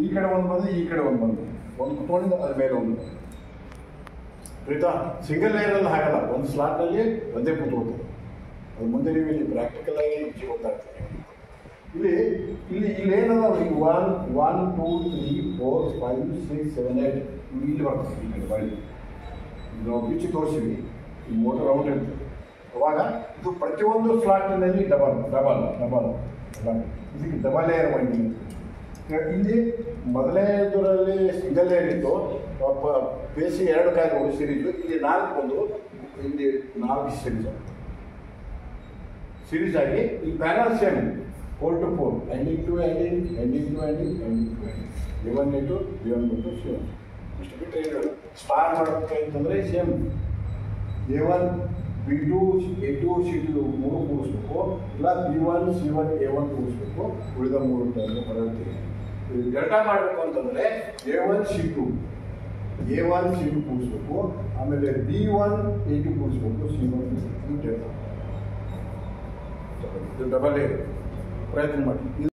ಈ ಕಡೆ ಒಂದು ಬಂದು ಈ ಕಡೆ ಒಂದು ಬಂದು ಒಂದು ಕುತ್ಕೊಂಡಿದ್ದು ಅದ್ರ ಮೇಲೆ ಒಂದು ಆಯಿತಾ. ಸಿಂಗಲ್ ಲೇಯರಲ್ಲಿ ಹಾಗಲ್ಲ, ಒಂದು ಸ್ಲಾಟ್ನಲ್ಲಿ ಒಂದೇ ಕೂತ್ಕೊಳ್ತದೆ. ಅದು ಮುಂದೆ ನೀವು ಇಲ್ಲಿ ಪ್ರಾಕ್ಟಿಕಲ್ ಆಗಿ ಗೊತ್ತಾಗ್ತದೆ. ಇಲ್ಲಿ ಇಲ್ಲಿ ಇಲ್ಲಿ ಏನದ ಈಗ 1 2 3 4 5 6 7 8 ಇಲ್ಲಿ ಬರ್ತದೆ. ಈ ಕಡೆ ಬಳಿ ನಾವು ಬಿಚ್ಚಿ ತೋರಿಸಿವಿ, ಈ ಮೋಟರ್ ರೌಂಡ್ ಇರ್ತದೆ. ಅವಾಗ ಇದು ಪ್ರತಿಯೊಂದು ಸ್ಲಾಟ್ನಲ್ಲಿ ಡಬಲ್ ಡಬಲ್ ಡಬಲ್ ಡಬಲ್ ಇದಕ್ಕೆ ಡಬಲ್ ಲೇಯರ್ ವೈಂಡಿಂಗ್. ಇಲ್ಲಿ ಮೊದಲೇ ಇದರಲ್ಲಿ ಸಿಂಗಲ್ ಲೇಯರ್ ಇತ್ತು, ಬೇಸಿ 2 ಕಾಯಿಗಳು ಸಿರೀಸು. ಇಲ್ಲಿ 4 ಬಂದು ಇಲ್ಲಿ 4 ಸೀರೀಸ್ ಆಗಿ ಈ panel same 4 to 4 ending to ending ending to ending ending to ending A1 A2 B1 B2 C1 ಇಷ್ಟು ಬಿಟ್ಟರೆ ಏನು star ಮಾಡಬೇಕಂತಂದರೆ same A1 B2 A2 C2 3 ಕೂಡಿಸ್ಬೇಕು, ಇಲ್ಲ B1 C1 A1 ಕೂಡಿಸ್ಬೇಕು, ಉಳಿದ 3 ಟೈಮ್ ಹೊರಡ್ತೀವಿ. ಡೆಲ್ಟಾ ಮಾಡಬೇಕು ಅಂತಂದರೆ A1 C2 ಕೂಡಿಸ್ಬೇಕು, ಆಮೇಲೆ B1 A2 ಕೂಡಿಸ್ಬೇಕು, C1 B2 delta. Double ಪ್ರಯತ್ನ ಮಾಡಿ.